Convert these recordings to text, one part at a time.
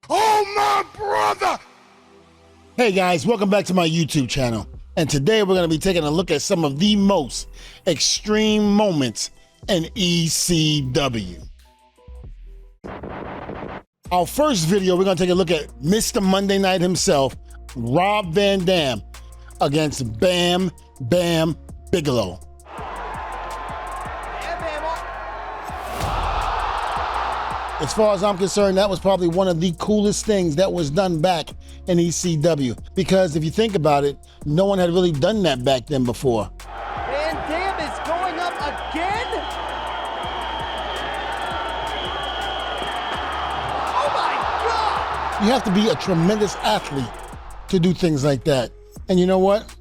Oh, my brother! Hey guys, welcome back to my YouTube channel. And today we're going to be taking a look at some of the most extreme moments in ECW. Our first video, we're going to take a look at Mr. Monday Night himself, Rob Van Dam, against Bam Bam Bigelow. As far as I'm concerned, that was probably one of the coolest things that was done back in ECW. Because if you think about it, no one had really done that back then before. Van Dam is going up again? Oh my God! You have to be a tremendous athlete to do things like that. And you know what?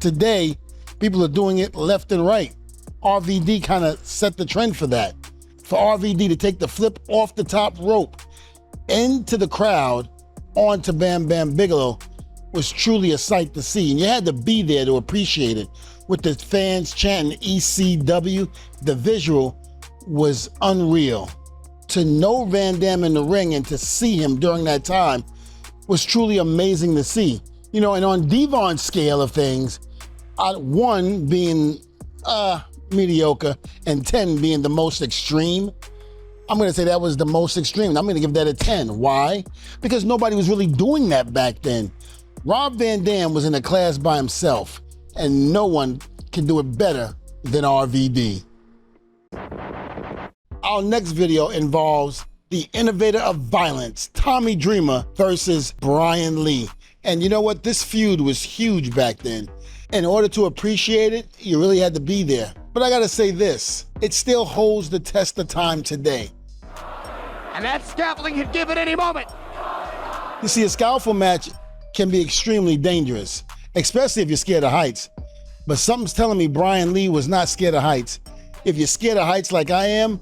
Today, people are doing it left and right. RVD kind of set the trend for that. For RVD to take the flip off the top rope into the crowd onto Bam Bam Bigelow was truly a sight to see. And you had to be there to appreciate it. With the fans chanting ECW, the visual was unreal. To know Van Dam in the ring and to see him during that time was truly amazing to see. You know, and on DVON scale of things, 1 being mediocre and 10 being the most extreme, I'm gonna say that was the most extreme. I'm gonna give that a 10. Why? Because nobody was really doing that back then. Rob Van Dam was in a class by himself, and no one can do it better than RVD. Our next video involves the innovator of violence, Tommy Dreamer versus Brian Lee. And you know what? This feud was huge back then. In order to appreciate it, you really had to be there. But I gotta say this, it still holds the test of time today. And that scaffolding could give it any moment. You see, a scaffold match can be extremely dangerous, especially if you're scared of heights. But something's telling me Brian Lee was not scared of heights. If you're scared of heights like I am,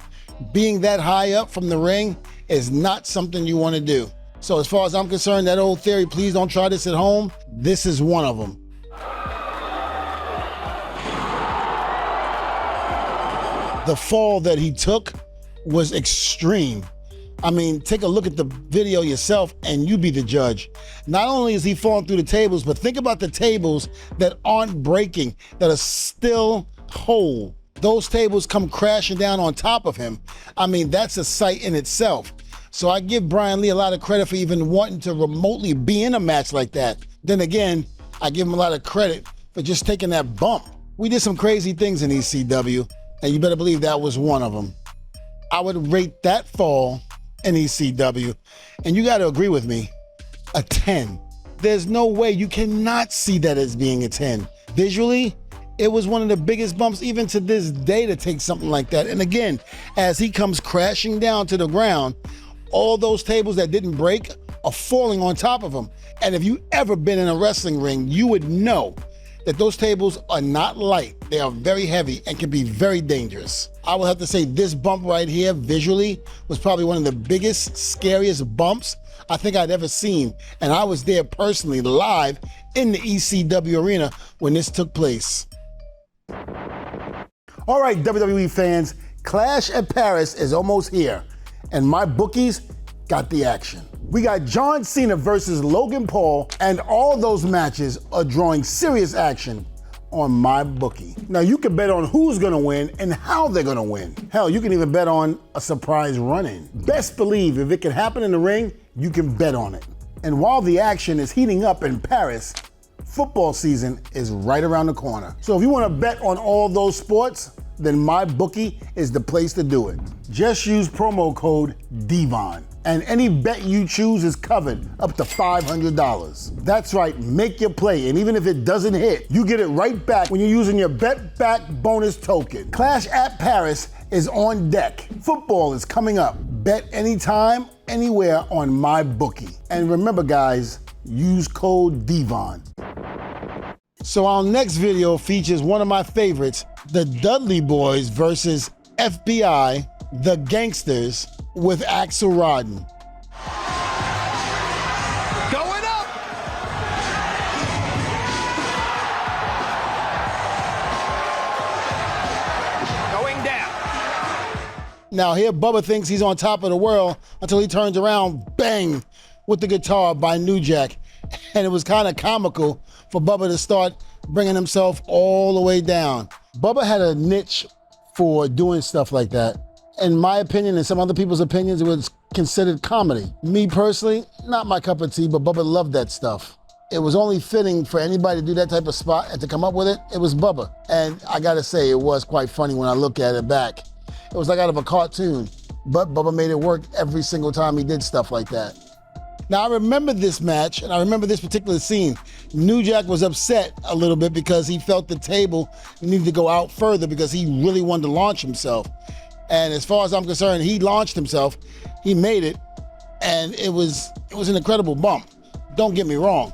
being that high up from the ring is not something you wanna do. So as far as I'm concerned, that old theory, please don't try this at home, this is one of them. The fall that he took was extreme. I mean, take a look at the video yourself and you be the judge. Not only is he falling through the tables, but think about the tables that aren't breaking, that are still whole. Those tables come crashing down on top of him. I mean, that's a sight in itself. So I give Brian Lee a lot of credit for even wanting to remotely be in a match like that. Then again, I give him a lot of credit for just taking that bump. We did some crazy things in ECW, and you better believe that was one of them. I would rate that fall in ECW, and you gotta agree with me, a 10. There's no way you cannot see that as being a 10. Visually, it was one of the biggest bumps even to this day to take something like that. And again, as he comes crashing down to the ground, all those tables that didn't break are falling on top of him. And if you ever been in a wrestling ring, you would know that those tables are not light. They are very heavy and can be very dangerous. I will have to say this bump right here visually was probably one of the biggest, scariest bumps I think I'd ever seen. And I was there personally live in the ECW arena when this took place. All right, WWE fans, Clash at Paris is almost here. And my bookies got the action. We got John Cena versus Logan Paul, and all those matches are drawing serious action on MyBookie. Now you can bet on who's gonna win and how they're gonna win. Hell, you can even bet on a surprise run-in. Best believe if it can happen in the ring, you can bet on it. And while the action is heating up in Paris, football season is right around the corner. So if you wanna bet on all those sports, then MyBookie is the place to do it. Just use promo code DVON, and any bet you choose is covered up to $500. That's right, make your play, and even if it doesn't hit, you get it right back when you're using your Bet Back bonus token. Clash at Paris is on deck. Football is coming up. Bet anytime, anywhere on MyBookie. And remember guys, use code DVON. So our next video features one of my favorites, the Dudley Boys versus FBI, the Gangsters, with Axel Rodden. Going up! Going down. Now here Bubba thinks he's on top of the world until he turns around, bang, with the guitar by New Jack. And it was kind of comical for Bubba to start bringing himself all the way down. Bubba had a niche for doing stuff like that. In my opinion and some other people's opinions, it was considered comedy. Me personally, not my cup of tea, but Bubba loved that stuff. It was only fitting for anybody to do that type of spot and to come up with it. It was Bubba. And I gotta say, it was quite funny when I look at it back. It was like out of a cartoon, but Bubba made it work every single time he did stuff like that. Now, I remember this match, and I remember this particular scene. New Jack was upset a little bit because he felt the table needed to go out further because he really wanted to launch himself. And as far as I'm concerned, he launched himself, he made it, and it was an incredible bump. Don't get me wrong.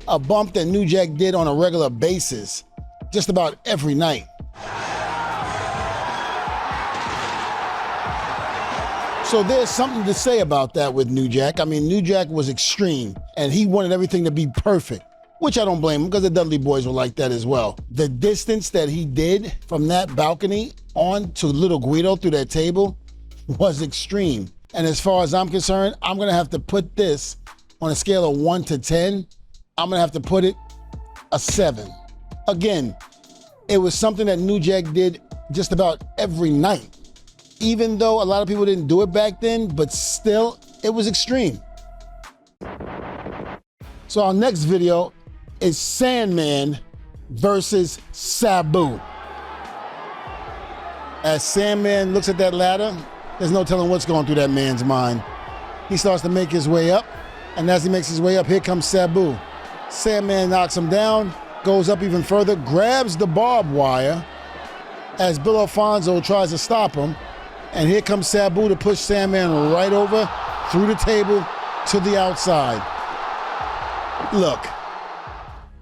A bump that New Jack did on a regular basis, just about every night. So there's something to say about that with New Jack. I mean, New Jack was extreme, and he wanted everything to be perfect, which I don't blame him because the Dudley boys were like that as well. The distance that he did from that balcony on to Little Guido through that table was extreme. And as far as I'm concerned, I'm gonna have to put this on a scale of 1 to 10. I'm gonna have to put it a 7. Again, it was something that New Jack did just about every night. Even though a lot of people didn't do it back then, but still, it was extreme. So our next video is Sandman versus Sabu. As Sandman looks at that ladder, there's no telling what's going through that man's mind. He starts to make his way up, and as he makes his way up, here comes Sabu. Sandman knocks him down, goes up even further, grabs the barbed wire as Bill Alfonso tries to stop him. And here comes Sabu to push Sandman right over through the table to the outside. Look,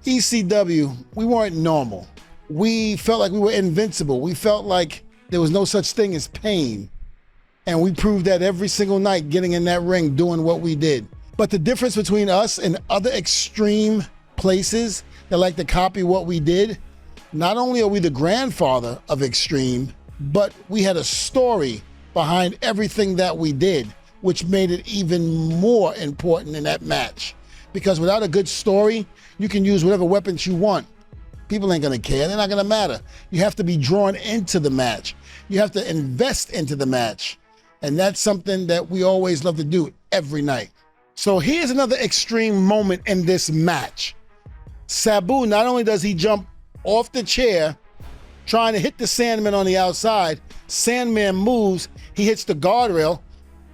ECW, we weren't normal. We felt like we were invincible. We felt like there was no such thing as pain. And we proved that every single night getting in that ring, doing what we did. But the difference between us and other extreme places that like to copy what we did, not only are we the grandfather of extreme, but we had a story behind everything that we did, which made it even more important in that match. Because without a good story, you can use whatever weapons you want. People ain't gonna care, they're not gonna matter. You have to be drawn into the match. You have to invest into the match. And that's something that we always love to do every night. So here's another extreme moment in this match. Sabu, not only does he jump off the chair, trying to hit the Sandman on the outside, Sandman moves, he hits the guardrail,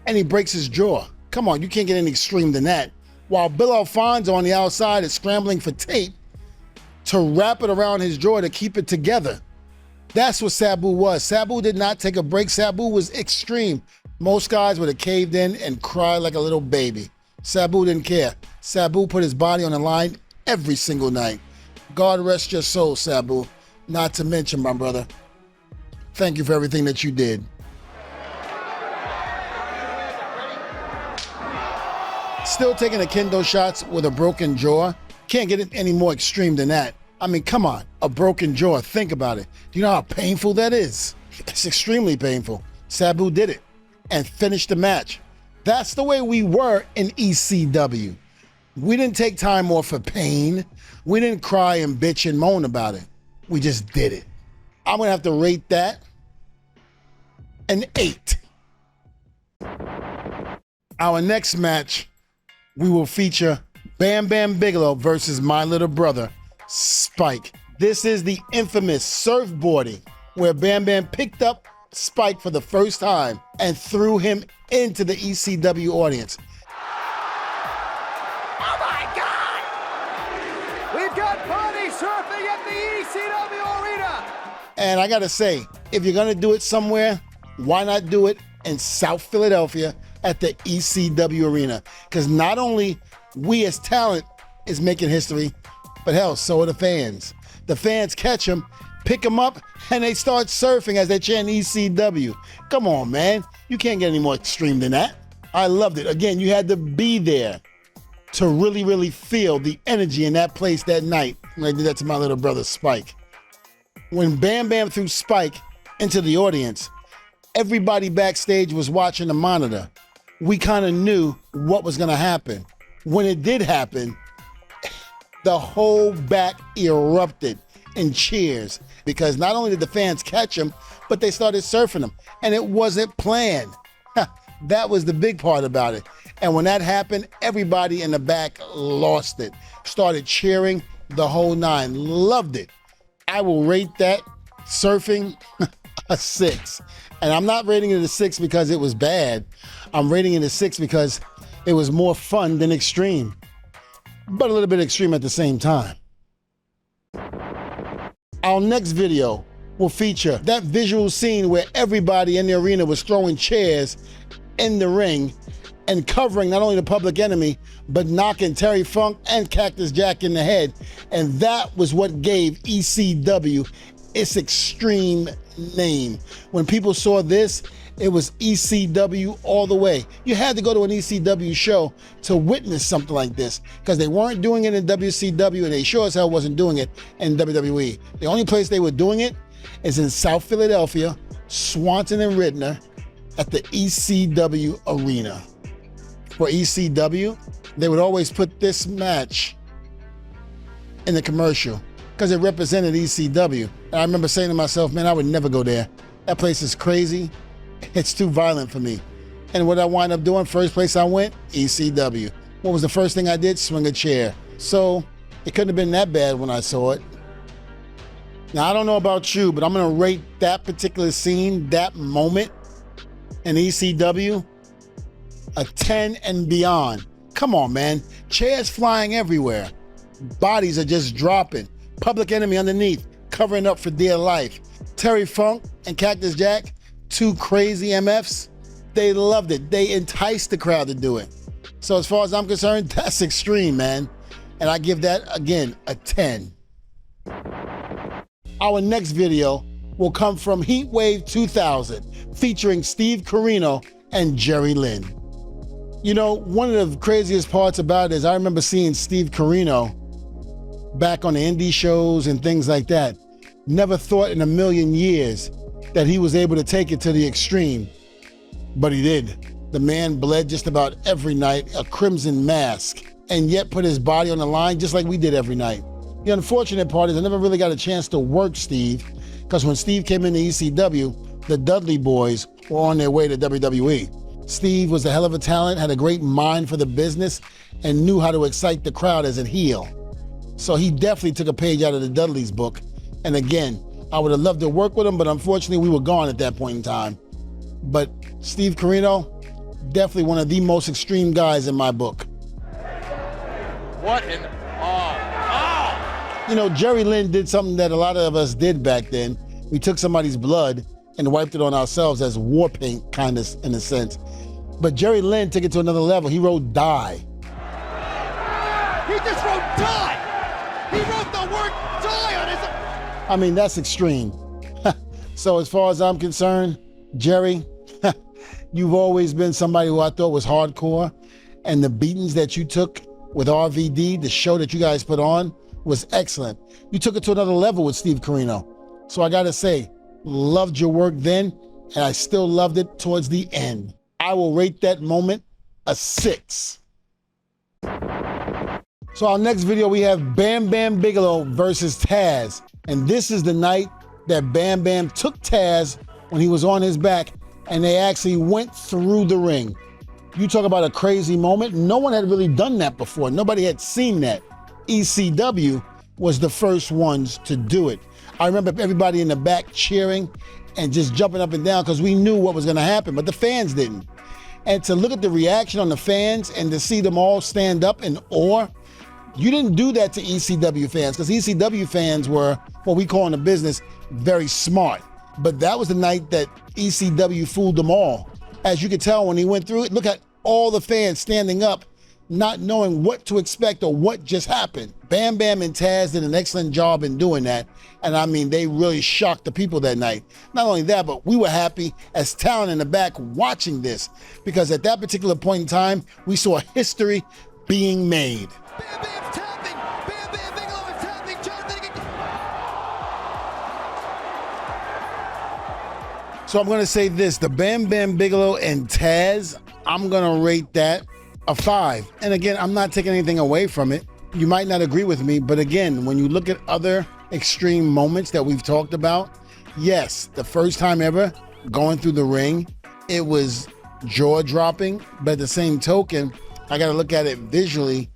and he breaks his jaw. Come on, you can't get any extreme than that. While Bill Alfonso on the outside is scrambling for tape to wrap it around his jaw to keep it together. That's what Sabu was. Sabu did not take a break. Sabu was extreme. Most guys would have caved in and cried like a little baby. Sabu didn't care. Sabu put his body on the line every single night. God rest your soul, Sabu. Not to mention, my brother, thank you for everything that you did. Still taking the kendo shots with a broken jaw. Can't get it any more extreme than that. I mean, come on, a broken jaw, think about it. Do you know how painful that is? It's extremely painful. Sabu did it and finished the match. That's the way we were in ECW. We didn't take time off for pain. We didn't cry and bitch and moan about it. We just did it. I'm gonna have to rate that an 8. Our next match, we will feature Bam Bam Bigelow versus my little brother, Spike. This is the infamous surfboarding where Bam Bam picked up Spike for the first time and threw him into the ECW audience. Oh my God! We've got party surfing at the ECW arena! And I gotta say, if you're gonna do it somewhere, why not do it in South Philadelphia at the ECW arena? Because not only we as talent is making history, but hell, so are the fans. The fans catch him, pick him up, and they start surfing as they chant ECW. Come on, man. You can't get any more extreme than that. I loved it. Again, you had to be there to really, really feel the energy in that place that night when I did that to my little brother, Spike. When Bam Bam threw Spike into the audience, everybody backstage was watching the monitor. we kind of knew what was gonna happen. When it did happen, the whole back erupted in cheers because not only did the fans catch him, but they started surfing him, and it wasn't planned. That was the big part about it. And when that happened, everybody in the back lost it, started cheering the whole nine. Loved it. I will rate that surfing a 6. And I'm not rating it a 6 because it was bad. I'm rating it a 6 because it was more fun than extreme, but a little bit extreme at the same time. Our next video will feature that visual scene where everybody in the arena was throwing chairs in the ring and covering not only the Public Enemy, but knocking Terry Funk and Cactus Jack in the head. And that was what gave ECW its extreme name. When people saw this, it was ECW all the way. You had to go to an ECW show to witness something like this because they weren't doing it in WCW and they sure as hell wasn't doing it in WWE. The only place they were doing it is in South Philadelphia, Swanton and Ridner at the ECW arena. For ECW, they would always put this match in the commercial because it represented ECW. And I remember saying to myself, man, I would never go there. That place is crazy. It's too violent for me. And what I wind up doing, first place I went, ECW. What was the first thing I did? Swing a chair. So it couldn't have been that bad when I saw it. Now, I don't know about you, but I'm gonna rate that particular scene, that moment in ECW, a 10 and beyond. Come on, man. Chairs flying everywhere. Bodies are just dropping. Public Enemy underneath, covering up for dear life. Terry Funk and Cactus Jack, 2 crazy MFs, they loved it. They enticed the crowd to do it. So as far as I'm concerned, that's extreme, man. And I give that, again, a 10. Our next video will come from Heatwave 2000, featuring Steve Corino and Jerry Lynn. You know, one of the craziest parts about it is I remember seeing Steve Corino back on the indie shows and things like that. Never thought in a million years that he was able to take it to the extreme, but he did. The man bled just about every night, a crimson mask, and yet put his body on the line just like we did every night. The unfortunate part is I never really got a chance to work Steve, because when Steve came into ECW, the Dudley boys were on their way to WWE. Steve was a hell of a talent, had a great mind for the business, and knew how to excite the crowd as a heel. So he definitely took a page out of the Dudley's book. And again, I would have loved to work with him, but unfortunately we were gone at that point in time. But Steve Corino, definitely one of the most extreme guys in my book. What an You know, Jerry Lynn did something that a lot of us did back then. We took somebody's blood and wiped it on ourselves as war paint, kind of, in a sense. But Jerry Lynn took it to another level. He wrote die. He just wrote die! He wrote the word die on his... I mean, that's extreme. So as far as I'm concerned, Jerry, you've always been somebody who I thought was hardcore, and the beatings that you took with RVD, the show that you guys put on, was excellent. You took it to another level with Steve Corino. So I gotta say, loved your work then, and I still loved it towards the end. I will rate that moment a 6. So our next video, we have Bam Bam Bigelow versus Taz. And this is the night that Bam Bam took Taz when he was on his back, and they actually went through the ring. You talk about a crazy moment. No one had really done that before. Nobody had seen that. ECW was the first ones to do it. I remember everybody in the back cheering and just jumping up and down because we knew what was gonna happen, but the fans didn't. And to look at the reaction on the fans and to see them all stand up in awe, you didn't do that to ECW fans, because ECW fans were, what we call in the business, very smart. But that was the night that ECW fooled them all. As you could tell when he went through it, look at all the fans standing up, not knowing what to expect or what just happened. Bam Bam and Taz did an excellent job in doing that. And I mean, they really shocked the people that night. Not only that, but we were happy as talent in the back watching this, because at that particular point in time, we saw history being made. Bam Bam's tapping! Bam Bam Bigelow is tapping! Jonathan again! So I'm gonna say this, the Bam Bam Bigelow and Taz I'm gonna rate that a 5. And again, I'm not taking anything away from it. You might not agree with me, but again, when you look at other extreme moments that we've talked about, yes, the first time ever going through the ring, it was jaw-dropping, but at the same token, I gotta look at it visually.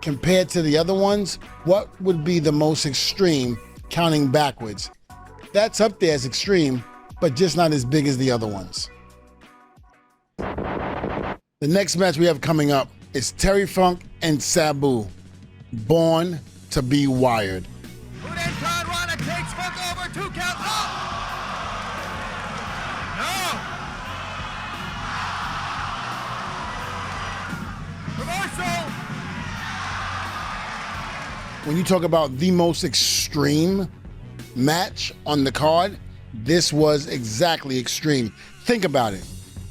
Compared to the other ones, what would be the most extreme counting backwards? That's up there as extreme, but just not as big as the other ones. The next match we have coming up is Terry Funk and Sabu, Born to be Wired. Rana takes Funk over, 2 count. Oh! No! Reversal! When you talk about the most extreme match on the card, this was exactly extreme. Think about it.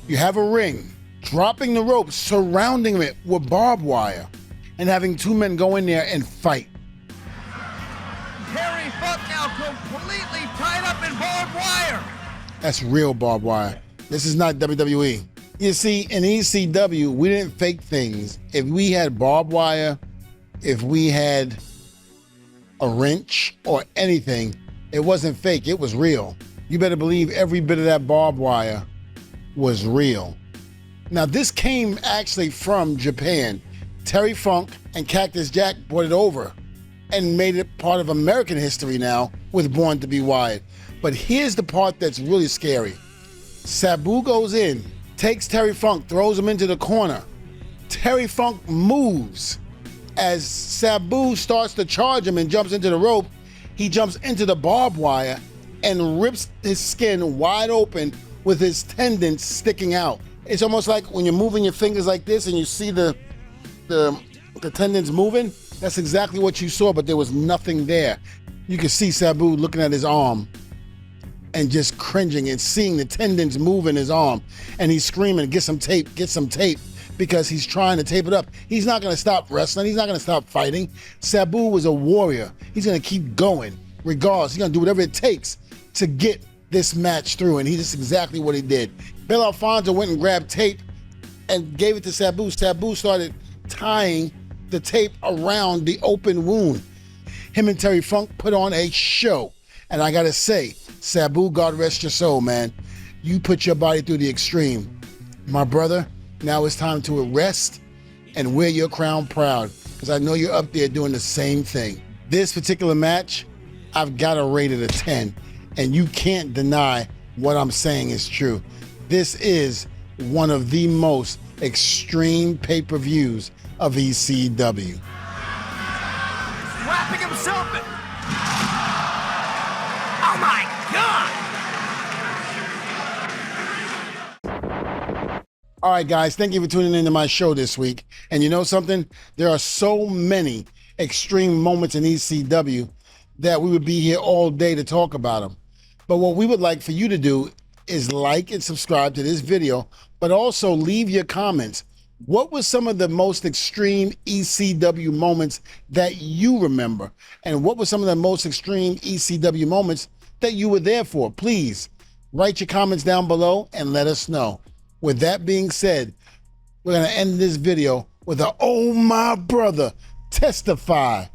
You have a ring, dropping the rope, surrounding it with barbed wire, and having 2 men go in there and fight. Terry Funk now completely tied up in barbed wire. That's real barbed wire. This is not WWE. You see, in ECW, we didn't fake things. If we had barbed wire, if we had a wrench or anything, it wasn't fake, it was real. You better believe every bit of that barbed wire was real. Now, this came actually from Japan. Terry Funk and Cactus Jack brought it over and made it part of American history now with Born to be Wired. But here's the part that's really scary. Sabu goes in, takes Terry Funk, throws him into the corner. Terry Funk moves. As Sabu starts to charge him and jumps into the rope, he jumps into the barbed wire and rips his skin wide open with his tendons sticking out. It's almost like when you're moving your fingers like this and you see the tendons moving. That's exactly what you saw, but there was nothing there. You could see Sabu looking at his arm and just cringing and seeing the tendons move in his arm. And he's screaming, get some tape, because he's trying to tape it up. He's not gonna stop wrestling. He's not gonna stop fighting. Sabu was a warrior. He's gonna keep going regardless. He's gonna do whatever it takes to get this match through, and that's exactly what he did. Bill Alfonso went and grabbed tape and gave it to Sabu. Sabu started tying the tape around the open wound. Him and Terry Funk put on a show. And I gotta say, Sabu, God rest your soul, man. You put your body through the extreme. My brother, now it's time to rest and wear your crown proud, because I know you're up there doing the same thing. This particular match, I've gotta rate it a 10, and you can't deny what I'm saying is true. This is one of the most extreme pay-per-views of ECW. Wrapping himself in. Oh my God! All right, guys, thank you for tuning into my show this week. And you know something? There are so many extreme moments in ECW that we would be here all day to talk about them. But what we would like for you to do is like and subscribe to this video, but also leave your comments. What were some of the most extreme ECW moments that you remember? And what were some of the most extreme ECW moments that you were there for? Please write your comments down below and let us know. With that being said, we're gonna end this video with a "Oh my brother, testify."